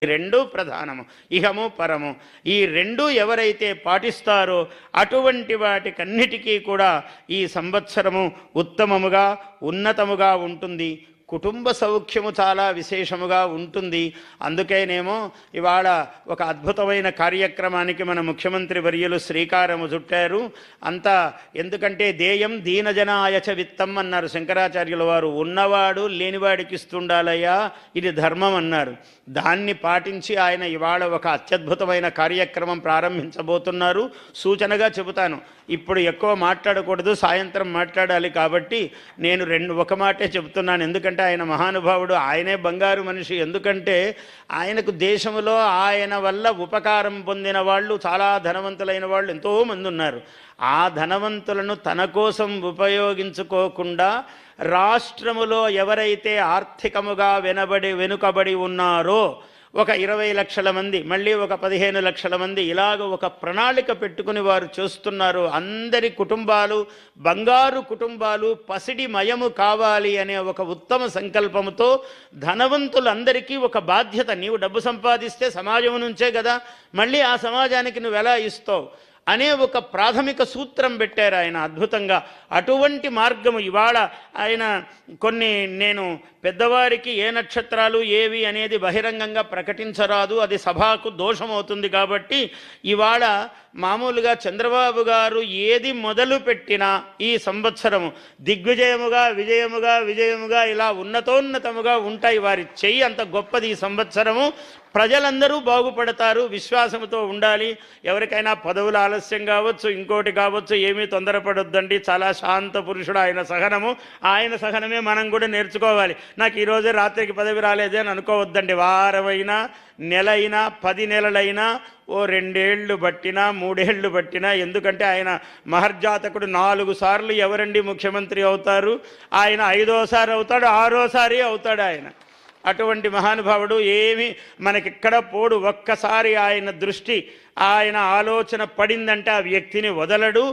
రెండూ ప్రధానము, ఇహము పరము. ఈ రెండూ ఎవరైతే పాటిస్తారో అటువంటి వాటికన్నిటికీ కూడా ఈ సంవత్సరము ఉత్తమముగా ఉన్నతముగా ఉంటుంది. కుటుంబ సౌఖ్యము చాలా విశేషముగా ఉంటుంది. అందుకేనేమో ఇవాళ ఒక అద్భుతమైన కార్యక్రమానికి మన ముఖ్యమంత్రి వర్యులు శ్రీకారము చుట్టారు. అంతా ఎందుకంటే దేయం దీనజనాయచ విత్తం అన్నారు శంకరాచార్యుల వారు. ఉన్నవాడు లేనివాడికి ఇస్తుండాలయ్యా, ఇది ధర్మం అన్నారు. దాన్ని పాటించి ఆయన ఇవాళ ఒక అత్యద్భుతమైన కార్యక్రమం ప్రారంభించబోతున్నారు. సూచనగా చెబుతాను, ఇప్పుడు ఎక్కువ మాట్లాడకూడదు, సాయంత్రం మాట్లాడాలి. కాబట్టి నేను ఒక మాటే చెబుతున్నాను. ఎందుకంటే ఆయన మహానుభావుడు, ఆయనే బంగారు మనిషి. ఎందుకంటే ఆయనకు దేశంలో ఆయన వల్ల ఉపకారం పొందిన వాళ్ళు, చాలా ధనవంతులైన వాళ్ళు ఎంతోమంది ఉన్నారు. ఆ ధనవంతులను తన కోసం ఉపయోగించుకోకుండా రాష్ట్రములో ఎవరైతే ఆర్థికముగా వెనుకబడి ఉన్నారో ఒక 20 లక్షల మంది, మళ్ళీ ఒక 15 లక్షల మంది, ఇలాగ ఒక ప్రణాళిక పెట్టుకుని వారు చేస్తున్నారు. అందరి కుటుంబాలు బంగారు కుటుంబాలు పసిడి మయము కావాలి అనే ఒక ఉత్తమ సంకల్పముతో ధనవంతులందరికీ ఒక బాధ్యత. నీవు డబ్బు సంపాదిస్తే సమాజం నుంచే కదా, మళ్ళీ ఆ సమాజానికి నువ్వు ఎలా ఇస్తావు అనే ఒక ప్రాథమిక సూత్రం పెట్టారు ఆయన అద్భుతంగా. అటువంటి మార్గము ఇవాళ ఆయన నేను పెద్దవారికి ఏ నక్షత్రాలు ఏవి అనేది బహిరంగంగా ప్రకటించరాదు, అది సభకు దోషమవుతుంది. కాబట్టి ఇవాళ మామూలుగా చంద్రబాబు గారు ఏది మొదలు పెట్టినా ఈ సంవత్సరము దిగ్విజయముగా విజయముగా ఇలా ఉన్నతోన్నతముగా ఉంటాయి. వారి చెయ్యి అంత గొప్పది. ఈ సంవత్సరము ప్రజలందరూ బాగుపడతారు, విశ్వాసంతో ఉండాలి. ఎవరికైనా పదవుల ఆలస్యం కావచ్చు, ఇంకోటి కావచ్చు, ఏమీ తొందరపడొద్దండి. చాలా శాంత పురుషుడు ఆయన. ఆయన సహనమే మనం కూడా నేర్చుకోవాలి. నాకు ఈరోజే రాత్రికి పదవి రాలేదే అని అనుకోవద్దండి. వారమైనా, నెలైనా, 10 నెలలైనా, ఓ 2 ఏళ్ళు పట్టినా, 3 ఏళ్ళు పట్టినా, ఎందుకంటే ఆయన మహర్జాతకుడు. 4 సార్లు ఎవరండి ముఖ్యమంత్రి అవుతారు? ఆయన 5వసారి అవుతాడు, 6వసారి అవుతాడు ఆయన. అటువంటి మహానుభావుడు. ఏమి మనకిక్కడ పోడు. ఒక్కసారి ఆయన దృష్టి, ఆయన ఆలోచన పడిందంటే ఆ వ్యక్తిని వదలడు.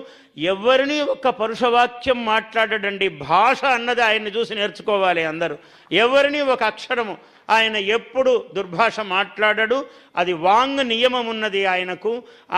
ఎవరిని ఒక్క పరుషవాక్యం మాట్లాడడండి. భాష అన్నది ఆయన్ని చూసి నేర్చుకోవాలి అందరూ. ఎవరిని ఒక అక్షరము ఆయన ఎప్పుడు దుర్భాష మాట్లాడడు. అది వాంగ్ నియమం ఉన్నది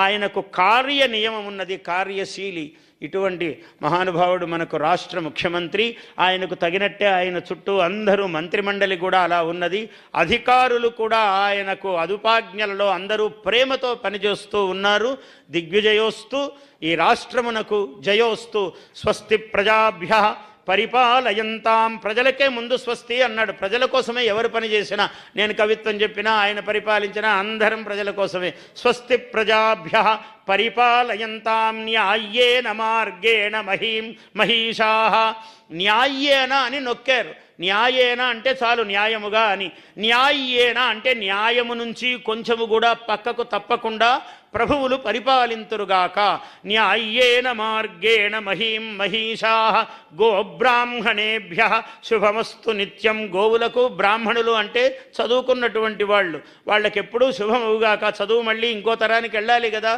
ఆయనకు కార్య నియమం ఉన్నది, కార్యశీలి. ఇటువంటి మహానుభావుడు మనకు రాష్ట్ర ముఖ్యమంత్రి. ఆయనకు తగినట్టే ఆయన చుట్టూ అందరూ మంత్రిమండలి కూడా అలా ఉన్నది. అధికారులు కూడా ఆయనకు అదుపాజ్ఞలలో అందరూ ప్రేమతో పనిచేస్తూ ఉన్నారు. దిగ్విజయోస్తు, ఈ రాష్ట్రమునకు జయోస్తు. స్వస్తి ప్రజాభ్యః పరిపాలయంతాం. ప్రజలకే ముందు స్వస్తి అన్నాడు. ప్రజల కోసమే ఎవరు పని చేసినా, నేను కవిత్వం చెప్పినా, ఆయన పరిపాలించినా అందరం ప్రజల కోసమే. స్వస్తి ప్రజాభ్యః పరిపాలయంతాం న్యాయ్యేన మార్గేణ మహీషాః. న్యాయ్యేన అని నొక్కారు. న్యాయేన అంటే చాలు, న్యాయముగా అని. న్యాయ్యేన అంటే న్యాయము నుంచి కొంచెము కూడా పక్కకు తప్పకుండా ప్రభువులు పరిపాలింతురుగాక. న్యాయ్యేన మార్గేణ మహీషాః గోబ్రాహ్మణేభ్యః శుభమస్తు నిత్యం. గోవులకు బ్రాహ్మణులు అంటే చదువుకున్నటువంటి వాళ్ళు, వాళ్ళకెప్పుడూ శుభమవుగాక. చదువు మళ్ళీ ఇంకో తరానికి వెళ్ళాలి కదా.